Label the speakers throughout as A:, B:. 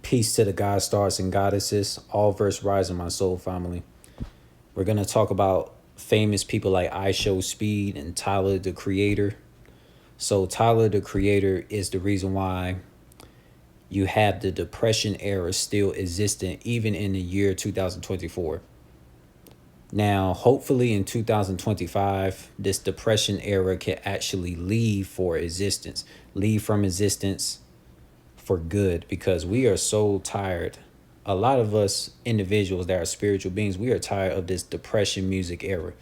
A: Peace to the God stars and goddesses, all verse rising my soul family. We're gonna talk about famous people like IShowSpeed and Tyler the Creator. So Tyler the Creator is the reason why you have the Depression era still existent even in the year 2024. Now, hopefully in 2025, this Depression era can actually leave from existence for good, because we are so tired. A lot of us individuals that are spiritual beings, we are tired of this depression music era.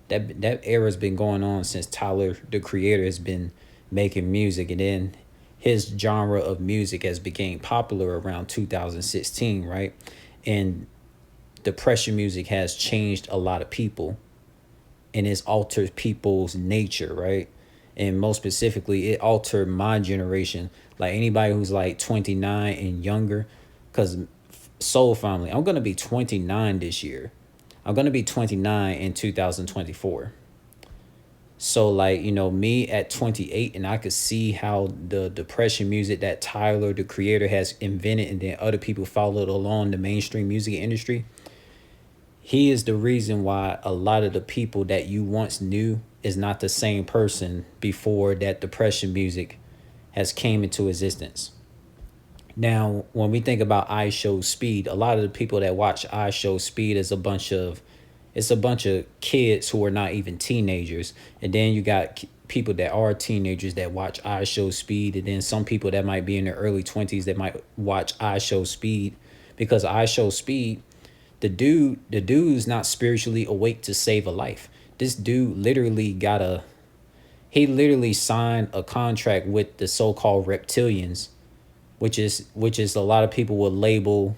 A: That era has been going on since Tyler the Creator has been making music, and then his genre of music has become popular around 2016, right? And depression music has changed a lot of people, and it's altered people's nature, right? And most specifically, it altered my generation. Like anybody who's like 29 and younger, because Soul Family, I'm gonna be 29 this year. I'm gonna be 29 in 2024. So like, me at 28, and I could see how the depression music that Tyler the Creator has invented and then other people followed along the mainstream music industry. He is the reason why a lot of the people that you once knew is not the same person before that depression music has came into existence. Now, when we think about IShowSpeed, a lot of the people that watch IShowSpeed is a bunch of kids who are not even teenagers, and then you got people that are teenagers that watch IShowSpeed, and then some people that might be in their early 20s that might watch IShowSpeed, because IShowSpeed, the dude's not spiritually awake to save a life. This dude literally he literally signed a contract with the so-called reptilians, which is a lot of people would label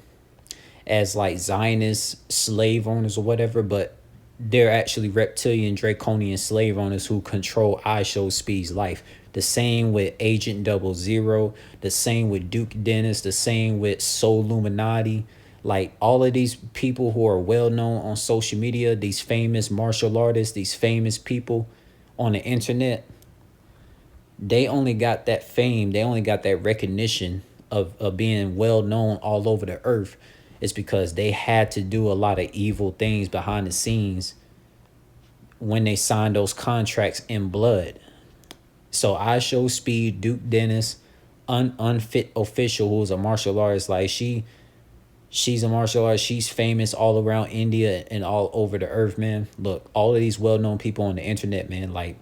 A: as like Zionist slave owners or whatever, but they're actually reptilian draconian slave owners who control IShowSpeed's life. The same with Agent Double Zero, the same with Duke Dennis, the same with Soul Illuminati. Like all of these people who are well known on social media, these famous martial artists, these famous people on the internet, they only got that fame, they only got that recognition of being well known all over the earth. It's because they had to do a lot of evil things behind the scenes when they signed those contracts in blood. So IShowSpeed, Duke Dennis, Unfit Official, who's a martial artist, like she's a martial artist. She's famous all around India and all over the earth, man. Look, all of these well known people on the internet, man, like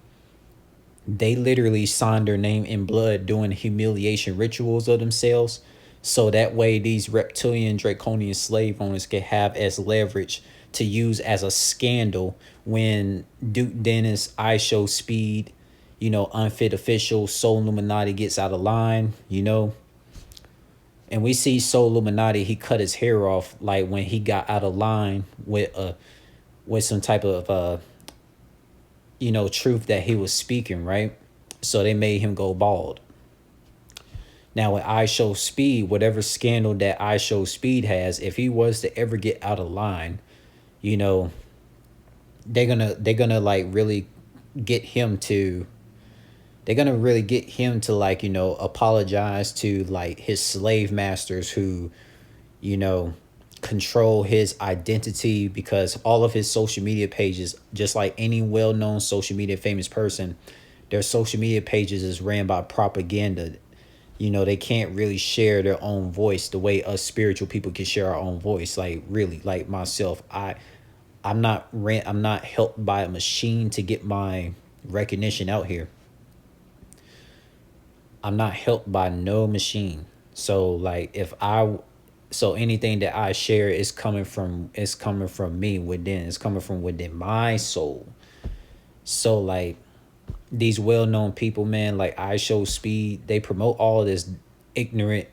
A: they literally signed their name in blood doing humiliation rituals of themselves. So that way these reptilian draconian slave owners can have as leverage to use as a scandal when Duke Dennis, IShowSpeed, Unfit Official, Soul Illuminati gets out of line, And we see Soul Illuminati, he cut his hair off like when he got out of line with some type of truth that he was speaking, right? So they made him go bald. Now with IShowSpeed, whatever scandal that IShowSpeed has, if he was to ever get out of line, you know, they're gonna like really get him to they're gonna really get him to like, apologize to like his slave masters who, you know, control his identity, because all of his social media pages, just like any well-known social media famous person, their social media pages is ran by propaganda. They can't really share their own voice the way us spiritual people can share our own voice. Like really, like myself, I'm not helped by a machine to get my recognition out here. I'm not helped by no machine. So like so anything that I share is coming from me within. It's coming from within my soul. So like these well-known people, man, like IShowSpeed, ignorant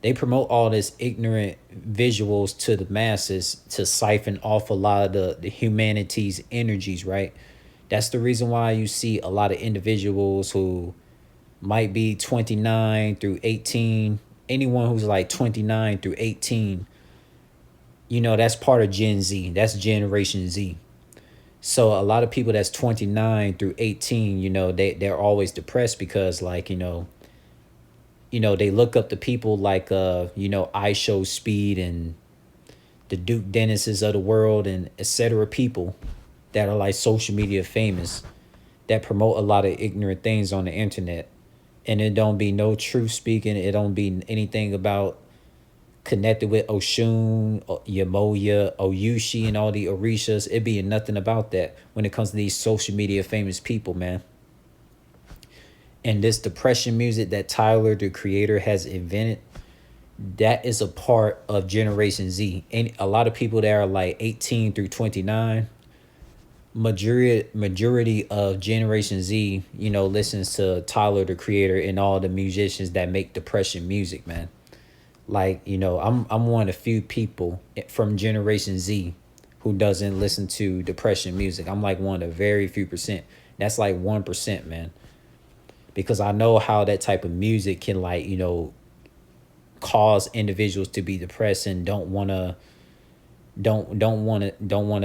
A: they promote all this ignorant visuals to the masses to siphon off a lot of the humanity's energies, right? That's the reason why you see a lot of individuals who might be 29 through 18. Anyone who's like 29 through 18, that's part of Gen Z. That's Generation Z. So a lot of people that's 29 through 18, they're always depressed because like, they look up to people like I Show Speed and the Duke Dennises of the world and etc. people that are like social media famous that promote a lot of ignorant things on the internet. And it don't be no truth speaking. It don't be anything about connected with Oshun, Yamoya, Oyushi, and all the Orishas. It be nothing about that when it comes to these social media famous people, man. And this depression music that Tyler, the creator, has invented, that is a part of Generation Z. And a lot of people that are like 18 through 29, majority of Generation Z, listens to Tyler, the creator, and all the musicians that make depression music, man. Like, I'm one of the few people from Generation Z who doesn't listen to depression music. I'm like one of the very few percent. That's like 1%, man. Because I know how that type of music can like, cause individuals to be depressed and don't want to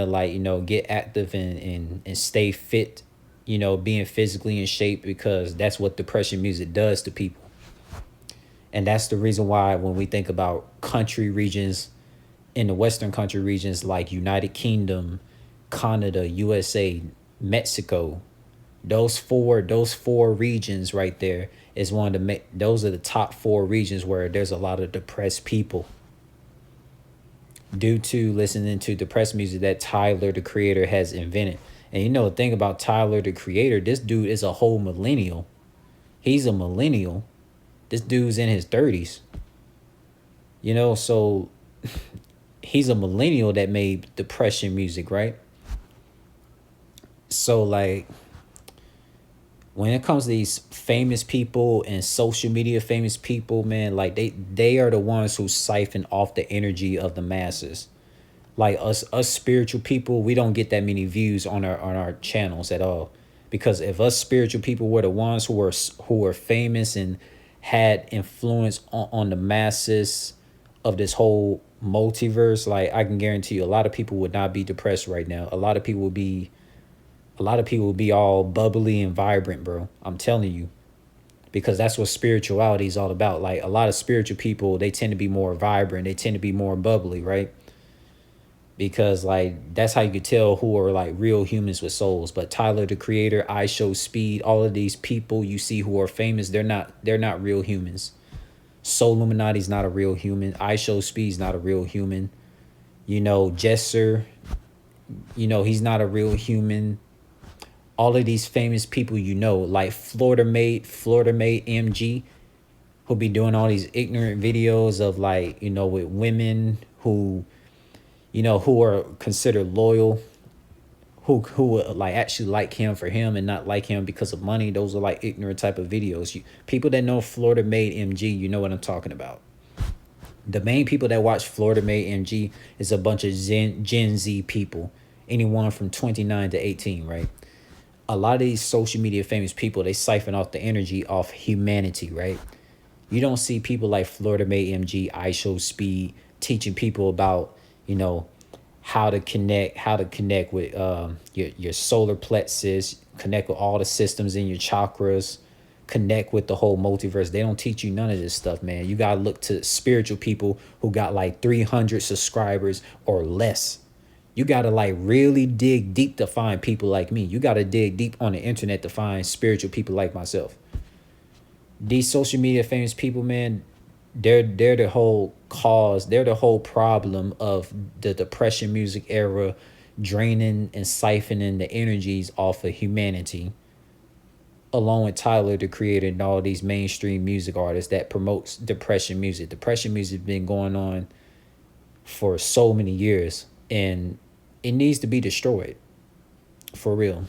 A: like, get active and stay fit, being physically in shape, because that's what depression music does to people. And that's the reason why when we think about country regions in the Western country regions like United Kingdom, Canada, USA, Mexico, those four regions right there is one of the those are the top four regions where there's a lot of depressed people due to listening to depressed music that Tyler, the creator, has invented. And the thing about Tyler, the creator, this dude is a whole millennial. He's a millennial. This dude's in his 30s. So he's a millennial that made depression music, right? So like when it comes to these famous people and social media famous people, man, like they are the ones who siphon off the energy of the masses. Like us spiritual people, we don't get that many views on our channels at all. Because if us spiritual people were the ones who were famous and had influence on the masses of this whole multiverse, like I can guarantee you a lot of people would not be depressed right now. A lot of people would be all bubbly and vibrant, bro. I'm telling you. Because that's what spirituality is all about. Like a lot of spiritual people, they tend to be more vibrant. They tend to be more bubbly, right? Because like that's how you could tell who are like real humans with souls. But Tyler, the creator, I Show Speed, all of these people you see who are famous, they're not real humans. Soul Illuminati's not a real human. I Show Speed's not a real human. Jesser, he's not a real human. All of these famous people, like Florida Made MG, who'll be doing all these ignorant videos of like, with women who are considered loyal, who like actually like him for him and not like him because of money. Those are like ignorant type of videos. People that know Florida Made MG, you know what I'm talking about. The main people that watch Florida Made MG is a bunch of Gen Z people, anyone from 29 to 18, right? A lot of these social media famous people, they siphon off the energy off humanity, right? You don't see people like Florida Made MG, I Show Speed teaching people about, how to connect with your solar plexus, connect with all the systems in your chakras, connect with the whole multiverse. They don't teach you none of this stuff, man. You gotta look to spiritual people who got like 300 subscribers or less. You gotta like really dig deep to find people like me. You gotta dig deep on the internet to find spiritual people like myself. These social media famous people, man, they're the whole cause. They're the whole problem of the depression music era, draining and siphoning the energies off of humanity, along with Tyler, the creator, and all these mainstream music artists that promotes depression music. Depression music has been going on for so many years, and it needs to be destroyed. For real.